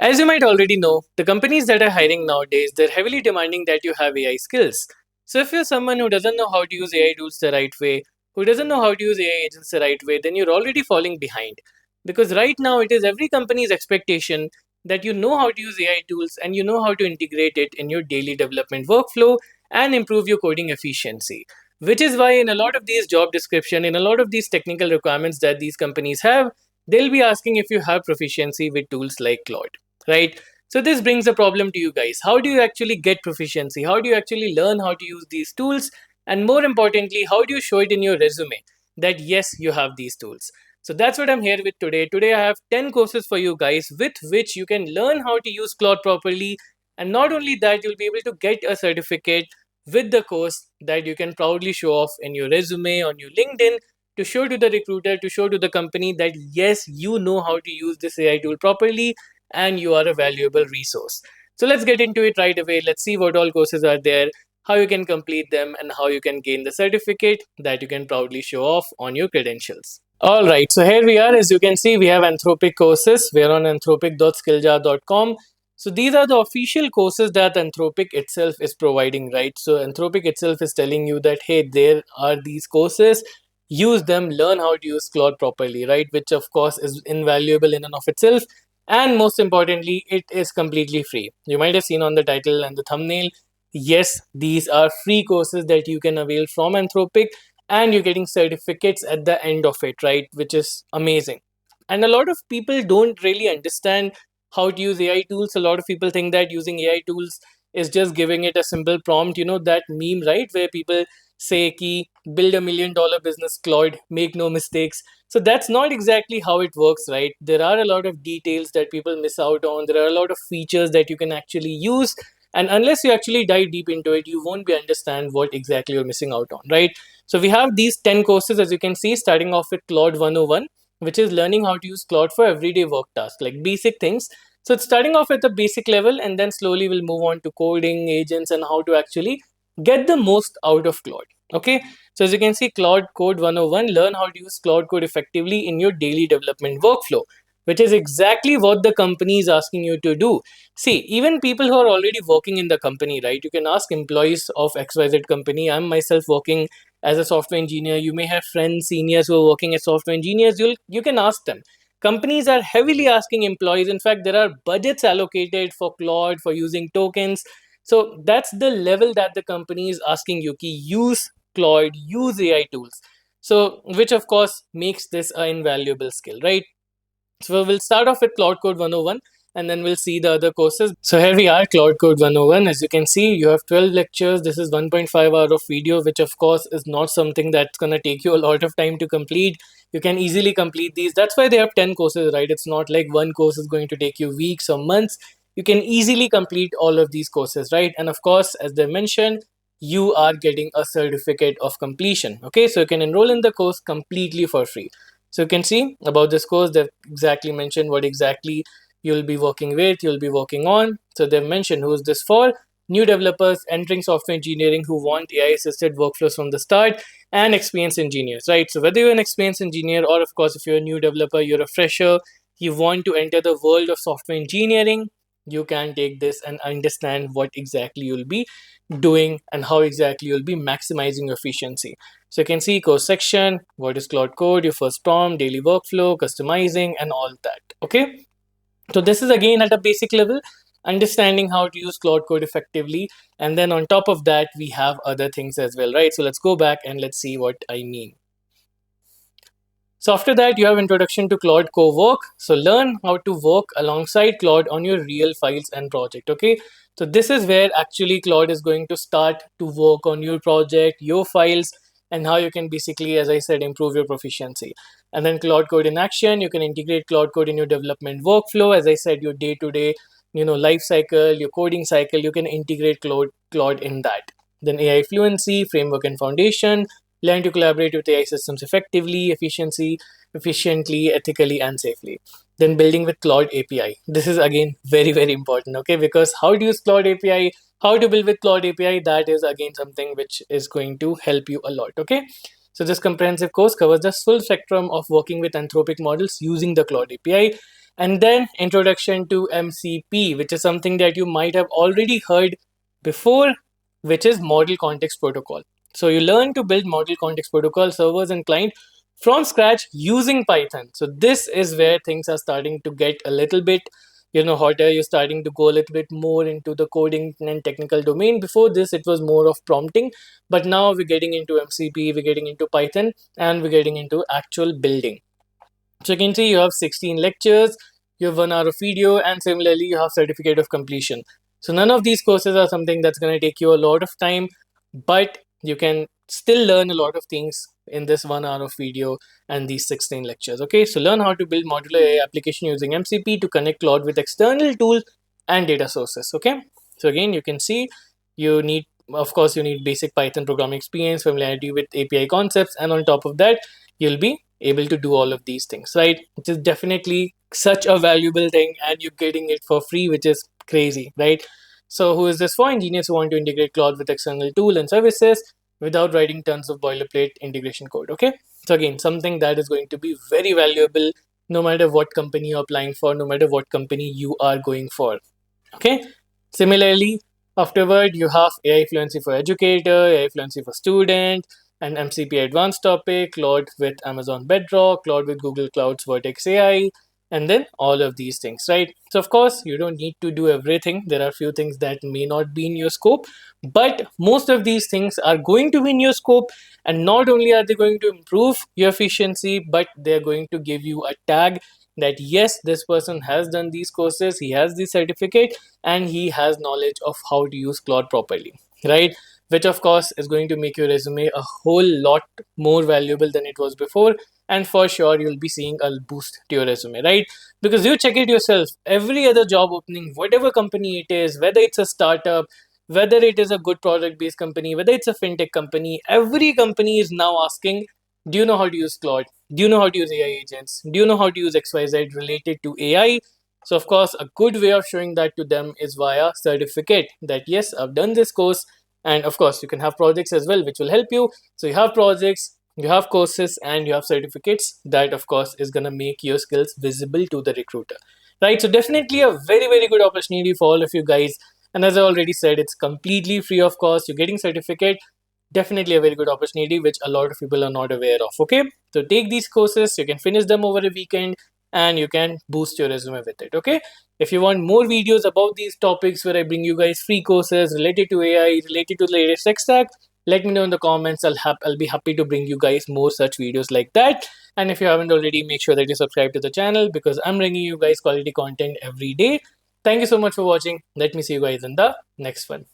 As you might already know, the companies that are hiring nowadays, they're heavily demanding that you have AI skills. So if you're someone who doesn't know how to use AI tools the right way, who doesn't know how to use AI agents the right way, then you're already falling behind. Because right now it is every company's expectation that you know how to use AI tools and you know how to integrate it in your daily development workflow and improve your coding efficiency. Which is why in a lot of these job description, in a lot of these technical requirements that these companies have, they'll be asking if you have proficiency with tools like Claude, right? So this brings a problem to you guys. How do you actually get proficiency? How do you actually learn how to use these tools? And more importantly, how do you show it in your resume that yes, you have these tools? So that's what I'm here with today. Today I have 10 courses for you guys with which you can learn how to use Claude properly. And not only that, you'll be able to get a certificate with the course that you can proudly show off in your resume, on your LinkedIn, to show to the recruiter, to show to the company that yes, you know how to use this AI tool properly and you are a valuable resource. So let's get into it right away. Let's see what all courses are there, how you can complete them, and how you can gain the certificate that you can proudly show off on your credentials. All right, so here we are. As you can see, we have Anthropic courses. We are on anthropic.skilljar.com. So these are the official courses that Anthropic itself is providing, right? So Anthropic itself is telling you that, hey, there are these courses, use them, learn how to use Claude properly, right? Which of course is invaluable in and of itself. And most importantly, it is completely free. You might have seen on the title and the thumbnail. Yes, these are free courses that you can avail from Anthropic, and you're getting certificates at the end of it, right? Which is amazing. And a lot of people don't really understand how to use AI tools. A lot of people think that using AI tools is just giving it a simple prompt, that meme, right? Where people say, ki, build $1 million business, Claude, make no mistakes. So that's not exactly how it works, right? There are a lot of details that people miss out on. There are a lot of features that you can actually use. And unless you actually dive deep into it, you won't be understand what exactly you're missing out on, right? So we have these 10 courses, as you can see, starting off with Claude 101, which is learning how to use Claude for everyday work tasks, like basic things. So it's starting off at the basic level, and then slowly we'll move on to coding, agents, and how to actually get the most out of Claude. Okay, so as you can see, Claude Code 101, learn how to use Claude Code effectively in your daily development workflow, which is exactly what the company is asking you to do. See, even people who are already working in the company, right? You can ask employees of XYZ company. I'm myself working as a software engineer. You may have friends, seniors who are working as software engineers. You can ask them. Companies are heavily asking employees. In fact, there are budgets allocated for Claude, for using tokens. So that's the level that the company is asking you to use Claude, use AI tools. So, which of course makes this an invaluable skill, right? So we'll start off with Cloud Code 101, and then we'll see the other courses. So here we are, Cloud Code 101. As you can see, you have 12 lectures. This is 1.5 hour of video, which of course is not something that's going to take you a lot of time to complete. You can easily complete these. That's why they have 10 courses, right? It's not like one course is going to take you weeks or months. You can easily complete all of these courses, right? And of course, as they mentioned, you are getting a certificate of completion. Okay, so you can enroll in the course completely for free. So you can see about this course, they've exactly mentioned what exactly you'll be working with, you'll be working on. So they've mentioned who's this for? New developers entering software engineering who want AI assisted workflows from the start, and experienced engineers, right? So whether you're an experienced engineer, or of course, if you're a new developer, you're a fresher, you want to enter the world of software engineering, you can take this and understand what exactly you'll be doing and how exactly you'll be maximizing your efficiency. So you can see course section, what is Cloud Code, your first prompt, daily workflow, customizing, and all that. Okay. So this is again at a basic level, understanding how to use Cloud Code effectively. And then on top of that, we have other things as well, right? So let's go back and let's see what I mean. So after that, you have introduction to Claude Co-work. So learn how to work alongside Claude on your real files and project. Okay. So this is where actually Claude is going to start to work on your project, your files, and how you can basically, as I said, improve your proficiency. And then Claude Code in action, you can integrate Claude Code in your development workflow. As I said, your day-to-day, life cycle, your coding cycle, you can integrate Claude in that. Then AI fluency, framework and foundation, learn to collaborate with AI systems effectively, efficiently, ethically, and safely. Then building with Claude API. This is again very, very important, okay? Because how to use Claude API, how to build with Claude API, that is again something which is going to help you a lot, okay? So this comprehensive course covers the full spectrum of working with Anthropic models using the Claude API. And then introduction to MCP, which is something that you might have already heard before, which is Model Context Protocol. So you learn to build Model Context Protocol servers and client from scratch using Python. So this is where things are starting to get a little bit, hotter. You're starting to go a little bit more into the coding and technical domain. Before this, it was more of prompting, but now we're getting into MCP, we're getting into Python, and we're getting into actual building. So you can see you have 16 lectures, you have 1 hour of video, and similarly you have certificate of completion. So none of these courses are something that's going to take you a lot of time, but you can still learn a lot of things in this 1 hour of video and these 16 lectures. Okay, so learn how to build modular AI application using MCP to connect cloud with external tools and data sources. Okay, so again, you can see you need, of course, you need basic Python programming experience, familiarity with API concepts, and on top of that, you'll be able to do all of these things, right? Which is definitely such a valuable thing, and you're getting it for free, which is crazy, right? So who is this for? Engineers who want to integrate cloud with external tool and services without writing tons of boilerplate integration code. Okay, so again, something that is going to be very valuable no matter what company you're applying for, no matter what company you are going for. Okay, similarly, afterward you have AI fluency for educator, AI fluency for student, and MCP advanced topic, Claude with Amazon Bedrock, Claude with Google Cloud's Vertex AI, and then all of these things, right? So of course you don't need to do everything. There are a few things that may not be in your scope, but most of these things are going to be in your scope, and not only are they going to improve your efficiency, but they're going to give you a tag that yes, this person has done these courses, he has the certificate, and he has knowledge of how to use Claude properly, right? Which of course is going to make your resume a whole lot more valuable than it was before, and for sure you'll be seeing a boost to your resume, right? Because you check it yourself, every other job opening, whatever company it is, whether it's a startup, whether it is a good product based company, whether it's a fintech company, every company is now asking, do you know how to use Claude? Do you know how to use AI agents? Do you know how to use XYZ related to AI? So, of course, a good way of showing that to them is via certificate that yes, I've done this course. And of course, you can have projects as well, which will help you. So, you have projects, you have courses, and you have certificates. That, of course, is going to make your skills visible to the recruiter, right? So, definitely a very, very good opportunity for all of you guys. And as I already said, it's completely free of cost. You're getting certificate, definitely a very good opportunity which a lot of people are not aware of. Okay, so take these courses, you can finish them over a weekend, and you can boost your resume with it. Okay, if you want more videos about these topics where I bring you guys free courses related to AI, related to the latest tech stack, let me know in the comments. I'll be happy to bring you guys more such videos like that. And if you haven't already, make sure that you subscribe to the channel because I'm bringing you guys quality content every day. Thank you so much for watching. Let me see you guys in the next one.